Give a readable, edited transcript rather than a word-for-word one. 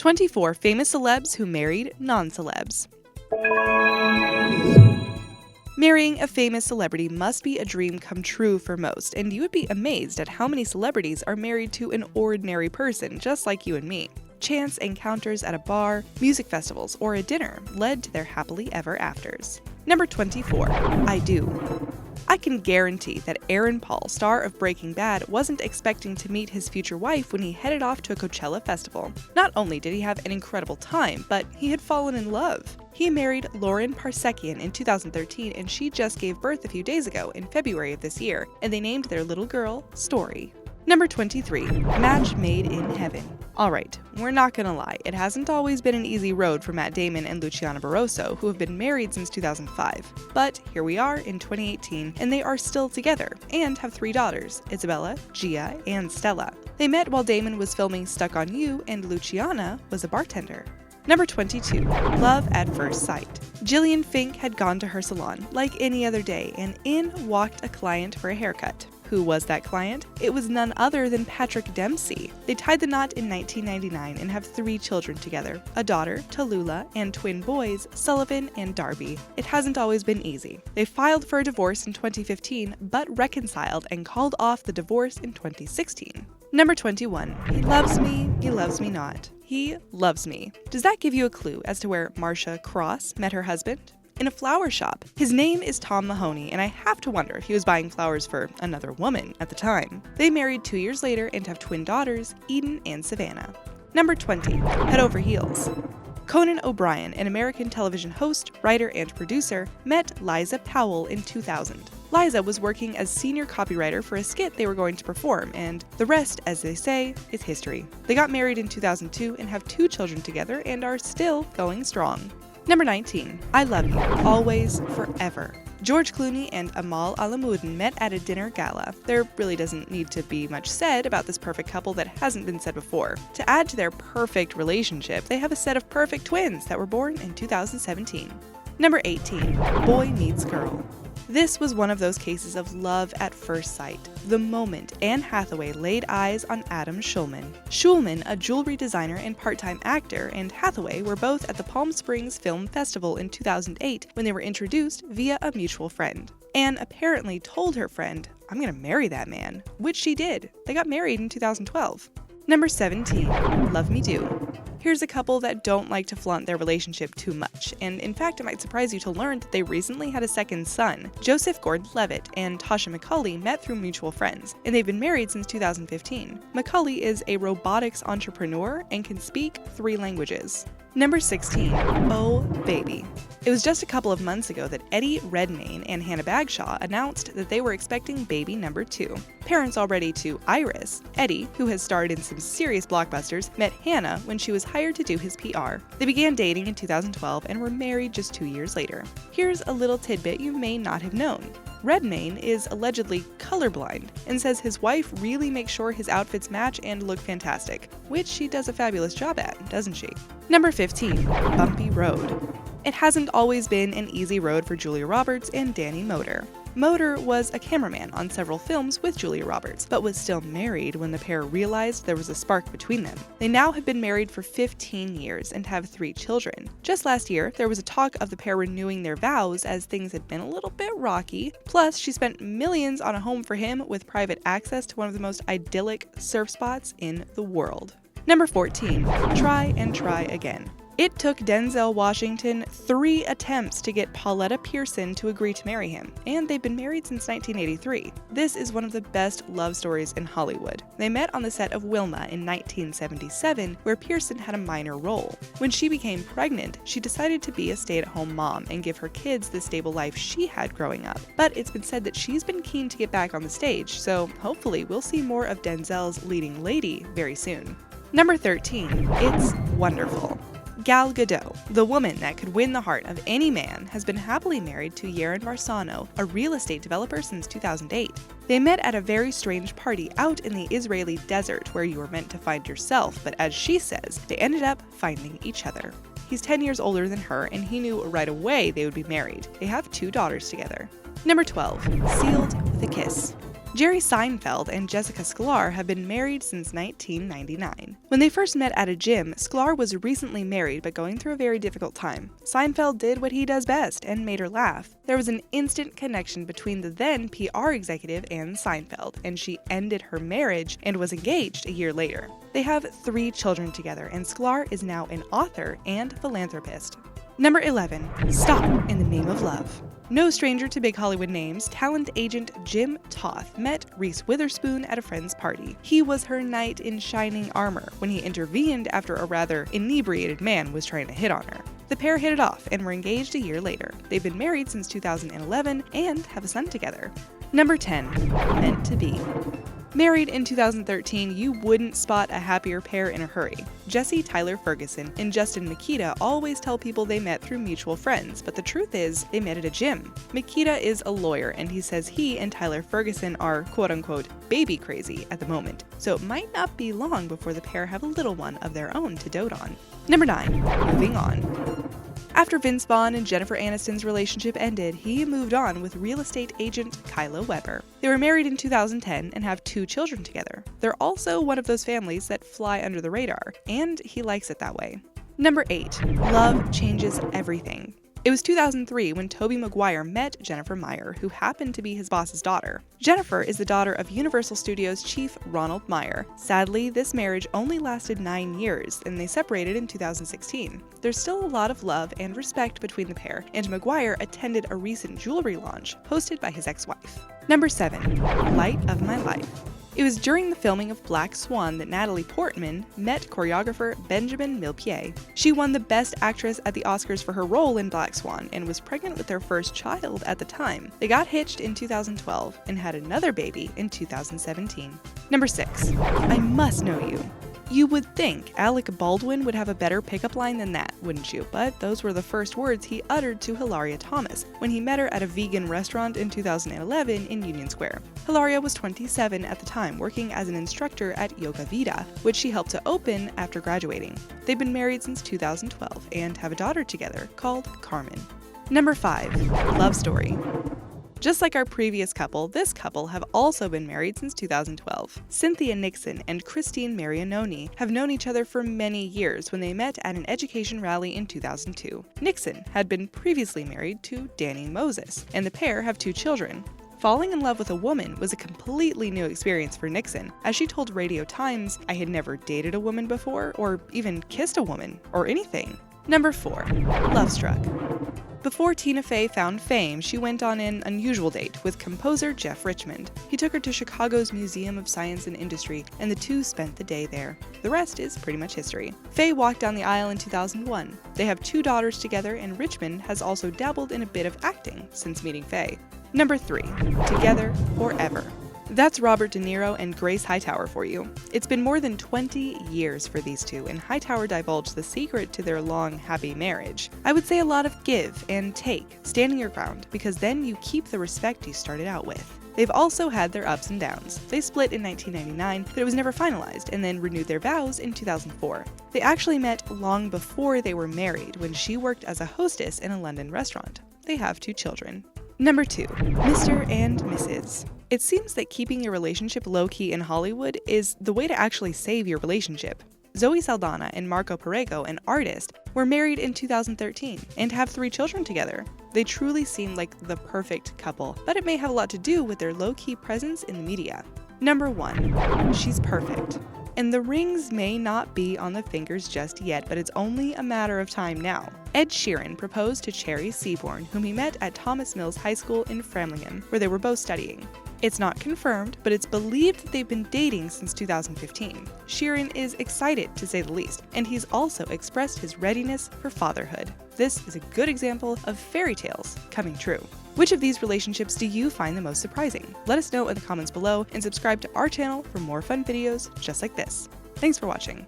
24 famous celebs who married non-celebs. Marrying a famous celebrity must be a dream come true for most, and you would be amazed at how many celebrities are married to an ordinary person just like you and me. Chance encounters at a bar, music festivals, or a dinner led to their happily ever afters. Number 24. I Do. I can guarantee that Aaron Paul, star of Breaking Bad, wasn't expecting to meet his future wife when he headed off to a Coachella festival. Not only did he have an incredible time, but he had fallen in love. He married Lauren Parsekian in 2013, and she just gave birth a few days ago in February of this year, and they named their little girl Story. Number 23. Match made in heaven. Alright, we're not gonna lie, it hasn't always been an easy road for Matt Damon and Luciana Barroso, who have been married since 2005. But here we are in 2018, and they are still together, and have 3 daughters, Isabella, Gia, and Stella. They met while Damon was filming Stuck on You, and Luciana was a bartender. Number 22. Love at First Sight. Jillian Fink had gone to her salon, like any other day, and in walked a client for a haircut. Who was that client? It was none other than Patrick Dempsey. They tied the knot in 1999 and have 3 children together, a daughter, Tallulah, and twin boys, Sullivan and Darby. It hasn't always been easy. They filed for a divorce in 2015, but reconciled and called off the divorce in 2016. Number 21. He loves me not. He loves me. Does that give you a clue as to where Marcia Cross met her husband? In a flower shop. His name is Tom Mahoney, and I have to wonder if he was buying flowers for another woman at the time. They married 2 years later and have twin daughters, Eden and Savannah. Number 20. Head Over Heels. Conan O'Brien, an American television host, writer, and producer, met Liza Powell in 2000. Liza was working as senior copywriter for a skit they were going to perform, and the rest, as they say, is history. They got married in 2002 and have 2 children together and are still going strong. Number 19. I Love You, Always, Forever. George Clooney and Amal Alamuddin met at a dinner gala. There really doesn't need to be much said about this perfect couple that hasn't been said before. To add to their perfect relationship, they have a set of perfect twins that were born in 2017. Number 18. Boy Meets Girl. This was one of those cases of love at first sight. The moment Anne Hathaway laid eyes on Adam Schulman. Schulman, a jewelry designer and part-time actor, and Hathaway were both at the Palm Springs Film Festival in 2008 when they were introduced via a mutual friend. Anne apparently told her friend, "I'm gonna marry that man," which she did. They got married in 2012. Number 17. Love Me Do. Here's a couple that don't like to flaunt their relationship too much, and in fact it might surprise you to learn that they recently had a second son. Joseph Gordon-Levitt and Tasha McCauley met through mutual friends, and they've been married since 2015. McCauley is a robotics entrepreneur and can speak 3 languages. Number 16. Oh Baby. It was just a couple of months ago that Eddie Redmayne and Hannah Bagshaw announced that they were expecting baby number 2. Parents already to Iris, Eddie, who has starred in some serious blockbusters, met Hannah when she was hired to do his PR. They began dating in 2012 and were married just 2 years later. Here's a little tidbit you may not have known. Redmayne is allegedly colorblind and says his wife really makes sure his outfits match and look fantastic, which she does a fabulous job at, doesn't she? Number 15. Bumpy Road. It hasn't always been an easy road for Julia Roberts and Danny Moder. Moder was a cameraman on several films with Julia Roberts, but was still married when the pair realized there was a spark between them. They now have been married for 15 years and have 3 children. Just last year, there was a talk of the pair renewing their vows as things had been a little bit rocky. Plus, she spent millions on a home for him with private access to one of the most idyllic surf spots in the world. Number 14. Try and Try Again. It took Denzel Washington 3 attempts to get Pauletta Pearson to agree to marry him, and they've been married since 1983. This is one of the best love stories in Hollywood. They met on the set of Wilma in 1977, where Pearson had a minor role. When she became pregnant, she decided to be a stay-at-home mom and give her kids the stable life she had growing up. But it's been said that she's been keen to get back on the stage, so hopefully we'll see more of Denzel's leading lady very soon. Number 13. It's Wonderful. Gal Gadot, the woman that could win the heart of any man, has been happily married to Yaron Varsano, a real estate developer since 2008. They met at a very strange party out in the Israeli desert where you were meant to find yourself, but as she says, they ended up finding each other. He's 10 years older than her, and he knew right away they would be married. They have 2 daughters together. Number 12. Sealed with a Kiss. Jerry Seinfeld and Jessica Sklar have been married since 1999. When they first met at a gym, Sklar was recently married but going through a very difficult time. Seinfeld did what he does best and made her laugh. There was an instant connection between the then PR executive and Seinfeld, and she ended her marriage and was engaged a year later. They have 3 children together, and Sklar is now an author and philanthropist. Number 11. Stop in the Name of Love. No stranger to big Hollywood names, talent agent Jim Toth met Reece Witherspoon at a friend's party. He was her knight in shining armor when he intervened after a rather inebriated man was trying to hit on her. The pair hit it off and were engaged a year later. They've been married since 2011 and have a son together. Number 10. Meant to Be. Married in 2013, you wouldn't spot a happier pair in a hurry. Tyler Ferguson and Justin Mikita always tell people they met through mutual friends, but the truth is, they met at a gym. Mikita is a lawyer, and he says he and Tyler Ferguson are quote-unquote baby crazy at the moment, so it might not be long before the pair have a little one of their own to dote on. Number 9. Moving on. After Vince Vaughn and Jennifer Aniston's relationship ended, he moved on with real estate agent Kyla Weber. They were married in 2010 and have 2 children together. They're also one of those families that fly under the radar, and he likes it that way. Number 8. Love changes everything. It was 2003 when Tobey Maguire met Jennifer Meyer, who happened to be his boss's daughter. Jennifer is the daughter of Universal Studios chief Ronald Meyer. Sadly, this marriage only lasted 9 years, and they separated in 2016. There's still a lot of love and respect between the pair, and Maguire attended a recent jewelry launch hosted by his ex-wife. Number 7. Light of My Life. It was during the filming of Black Swan that Natalie Portman met choreographer Benjamin Millepied. She won the Best Actress at the Oscars for her role in Black Swan and was pregnant with their first child at the time. They got hitched in 2012 and had another baby in 2017. Number 6. I Must Know You. You would think Alec Baldwin would have a better pickup line than that, wouldn't you? But those were the first words he uttered to Hilaria Thomas when he met her at a vegan restaurant in 2011 in Union Square. Hilaria was 27 at the time, working as an instructor at Yoga Vida, which she helped to open after graduating. They've been married since 2012 and have a daughter together called Carmen. Number 5. Love Story. Just like our previous couple, this couple have also been married since 2012. Cynthia Nixon and Christine Marianoni have known each other for many years when they met at an education rally in 2002. Nixon had been previously married to Danny Moses, and the pair have 2 children. Falling in love with a woman was a completely new experience for Nixon. As she told Radio Times, "I had never dated a woman before, or even kissed a woman, or anything." Number 4. Love Struck. Before Tina Fey found fame, she went on an unusual date with composer Jeff Richmond. He took her to Chicago's Museum of Science and Industry, and the two spent the day there. The rest is pretty much history. Fey walked down the aisle in 2001. They have 2 daughters together, and Richmond has also dabbled in a bit of acting since meeting Fey. Number 3. Together Forever. That's Robert De Niro and Grace Hightower for you. It's been more than 20 years for these two, and Hightower divulged the secret to their long, happy marriage. I would say a lot of give and take, standing your ground, because then you keep the respect you started out with. They've also had their ups and downs. They split in 1999, but it was never finalized, and then renewed their vows in 2004. They actually met long before they were married, when she worked as a hostess in a London restaurant. They have 2 children. Number 2. Mr. and Mrs. It seems that keeping your relationship low-key in Hollywood is the way to actually save your relationship. Zoe Saldana and Marco Perego, an artist, were married in 2013 and have 3 children together. They truly seem like the perfect couple, but it may have a lot to do with their low-key presence in the media. Number 1. She's perfect. And the rings may not be on the fingers just yet, but it's only a matter of time now. Ed Sheeran proposed to Cherry Seaborn, whom he met at Thomas Mills High School in Framingham, where they were both studying. It's not confirmed, but it's believed that they've been dating since 2015. Sheeran is excited, to say the least, and he's also expressed his readiness for fatherhood. This is a good example of fairy tales coming true. Which of these relationships do you find the most surprising? Let us know in the comments below, and subscribe to our channel for more fun videos just like this. Thanks for watching.